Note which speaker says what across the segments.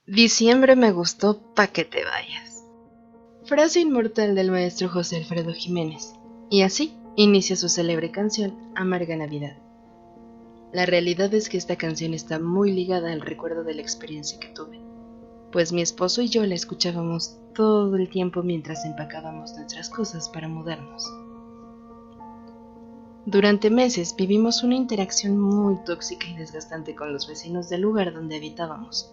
Speaker 1: Diciembre me gustó pa' que te vayas. Frase inmortal del maestro José Alfredo Jiménez. Y así inicia su célebre canción Amarga Navidad. La realidad es que esta canción está muy ligada al recuerdo de la experiencia que tuve, pues mi esposo y yo la escuchábamos todo el tiempo mientras empacábamos nuestras cosas para mudarnos. Durante meses vivimos una interacción muy tóxica y desgastante con los vecinos del lugar donde habitábamos.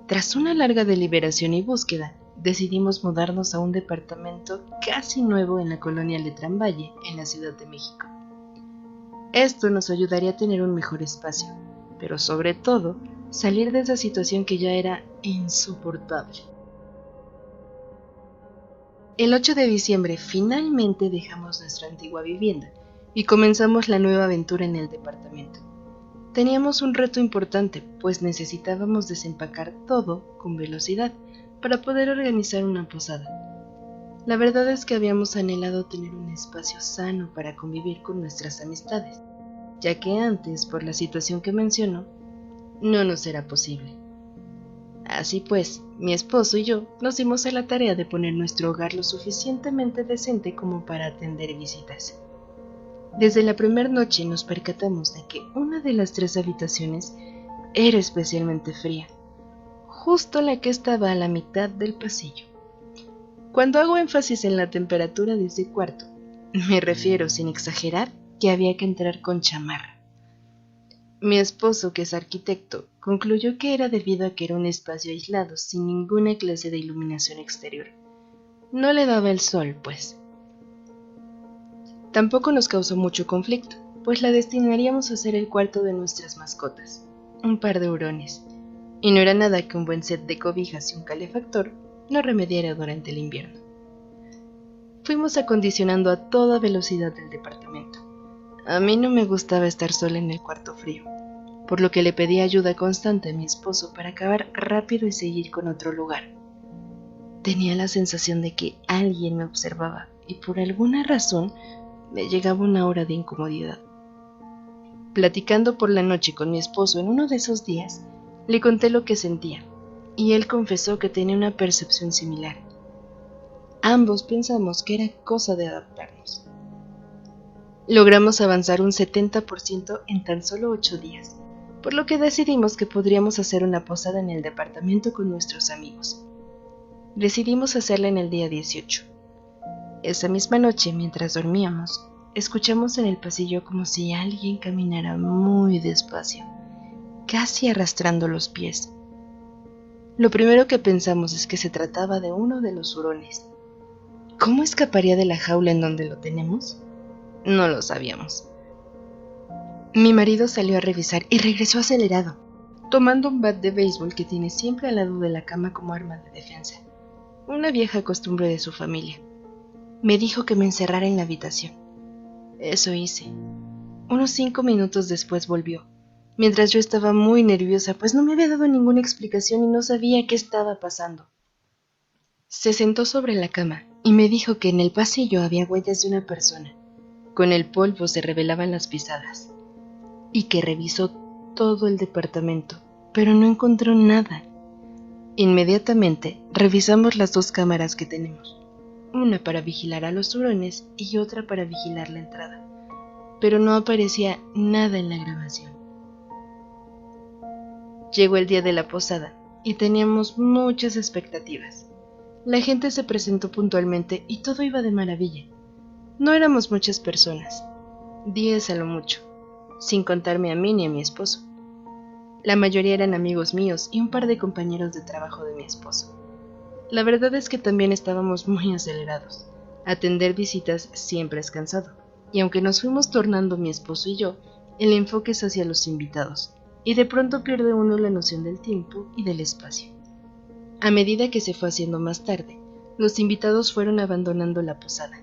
Speaker 1: Tras una larga deliberación y búsqueda, decidimos mudarnos a un departamento casi nuevo en la colonia Letrán Valle, en la Ciudad de México. Esto nos ayudaría a tener un mejor espacio, pero sobre todo, salir de esa situación que ya era insoportable. El 8 de diciembre finalmente dejamos nuestra antigua vivienda y comenzamos la nueva aventura en el departamento. Teníamos un reto importante, pues necesitábamos desempacar todo con velocidad para poder organizar una posada. La verdad es que habíamos anhelado tener un espacio sano para convivir con nuestras amistades, ya que antes, por la situación que menciono, no nos era posible. Así pues, mi esposo y yo nos dimos a la tarea de poner nuestro hogar lo suficientemente decente como para atender visitas. Desde la primera noche nos percatamos de que una de las 3 habitaciones era especialmente fría, justo la que estaba a la mitad del pasillo. Cuando hago énfasis en la temperatura de ese cuarto, me refiero, sin exagerar, que había que entrar con chamarra. Mi esposo, que es arquitecto, concluyó que era debido a que era un espacio aislado, sin ninguna clase de iluminación exterior. No le daba el sol, pues. Tampoco nos causó mucho conflicto, pues la destinaríamos a ser el cuarto de nuestras mascotas, un par de hurones, y no era nada que un buen set de cobijas y un calefactor no remediara durante el invierno. Fuimos acondicionando a toda velocidad el departamento. A mí no me gustaba estar sola en el cuarto frío, por lo que le pedí ayuda constante a mi esposo para acabar rápido y seguir con otro lugar. Tenía la sensación de que alguien me observaba y por alguna razón me llegaba una hora de incomodidad. Platicando por la noche con mi esposo en uno de esos días, le conté lo que sentía, y él confesó que tenía una percepción similar. Ambos pensamos que era cosa de adaptarnos. Logramos avanzar un 70% en tan solo 8 días, por lo que decidimos que podríamos hacer una posada en el departamento con nuestros amigos. Decidimos hacerla en el día 18. Esa misma noche, mientras dormíamos, escuchamos en el pasillo como si alguien caminara muy despacio, casi arrastrando los pies. Lo primero que pensamos es que se trataba de uno de los hurones. ¿Cómo escaparía de la jaula en donde lo tenemos? No lo sabíamos. Mi marido salió a revisar y regresó acelerado, tomando un bat de béisbol que tiene siempre al lado de la cama como arma de defensa, una vieja costumbre de su familia. Me dijo que me encerrara en la habitación. Eso hice. Unos 5 minutos después volvió, mientras yo estaba muy nerviosa, pues no me había dado ninguna explicación y no sabía qué estaba pasando. Se sentó sobre la cama y me dijo que en el pasillo había huellas de una persona. Con el polvo se revelaban las pisadas. Y que revisó todo el departamento, pero no encontró nada. Inmediatamente revisamos las 2 cámaras que tenemos, una para vigilar a los hurones y otra para vigilar la entrada, pero no aparecía nada en la grabación. Llegó el día de la posada y teníamos muchas expectativas. La gente se presentó puntualmente y todo iba de maravilla. No éramos muchas personas, 10 a lo mucho, sin contarme a mí ni a mi esposo. La mayoría eran amigos míos y un par de compañeros de trabajo de mi esposo. La verdad es que también estábamos muy acelerados. Atender visitas siempre es cansado, y aunque nos fuimos tornando mi esposo y yo, el enfoque es hacia los invitados, y de pronto pierde uno la noción del tiempo y del espacio. A medida que se fue haciendo más tarde, los invitados fueron abandonando la posada.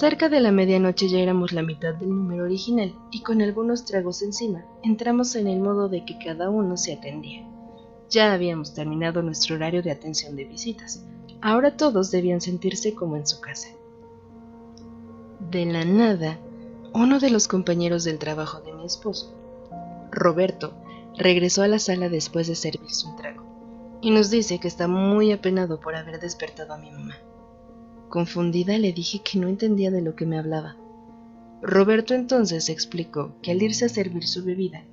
Speaker 1: Cerca de la medianoche ya éramos la mitad del número original y con algunos tragos encima entramos en el modo de que cada uno se atendía. Ya habíamos terminado nuestro horario de atención de visitas. Ahora todos debían sentirse como en su casa. De la nada, uno de los compañeros del trabajo de mi esposo, Roberto, regresó a la sala después de servirse un trago y nos dice que está muy apenado por haber despertado a mi mamá. Confundida le dije que no entendía de lo que me hablaba. Roberto entonces explicó que al irse a servir su bebida,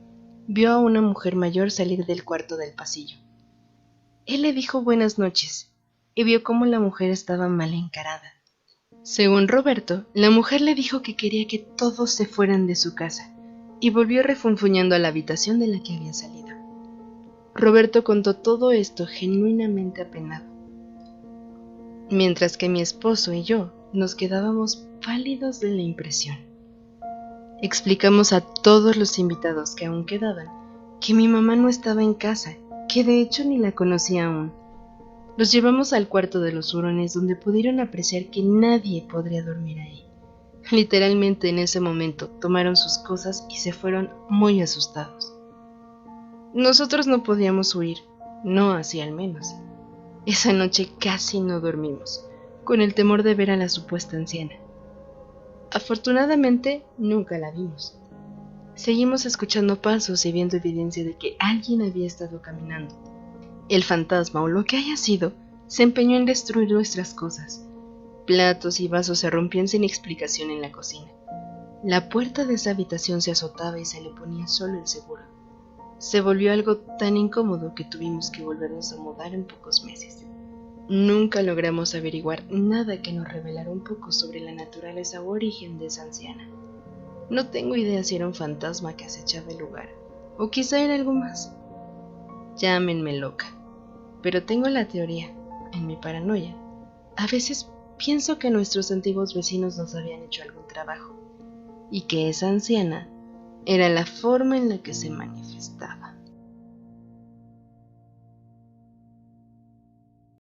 Speaker 1: vio a una mujer mayor salir del cuarto del pasillo. Él le dijo buenas noches y vio cómo la mujer estaba mal encarada. Según Roberto, la mujer le dijo que quería que todos se fueran de su casa y volvió refunfuñando a la habitación de la que había salido. Roberto contó todo esto genuinamente apenado, mientras que mi esposo y yo nos quedábamos pálidos de la impresión. Explicamos a todos los invitados que aún quedaban que mi mamá no estaba en casa, que de hecho ni la conocía aún. Los llevamos al cuarto de los hurones, donde pudieron apreciar que nadie podría dormir ahí. Literalmente en ese momento tomaron sus cosas y se fueron muy asustados. Nosotros no podíamos huir, no así al menos. Esa noche casi no dormimos, con el temor de ver a la supuesta anciana. Afortunadamente nunca la vimos. Seguimos escuchando pasos y viendo evidencia de que alguien había estado caminando. El fantasma o lo que haya sido se empeñó en destruir nuestras cosas. Platos y vasos se rompían sin explicación en la cocina. La puerta de esa habitación se azotaba y se le ponía solo el seguro. Se volvió algo tan incómodo que tuvimos que volvernos a mudar en pocos meses. Nunca logramos averiguar nada que nos revelara un poco sobre la naturaleza o origen de esa anciana. No tengo idea si era un fantasma que acechaba el lugar, o quizá era algo más. Llámenme loca, pero tengo la teoría, en mi paranoia. A veces pienso que nuestros antiguos vecinos nos habían hecho algún trabajo, y que esa anciana era la forma en la que se manifestaba.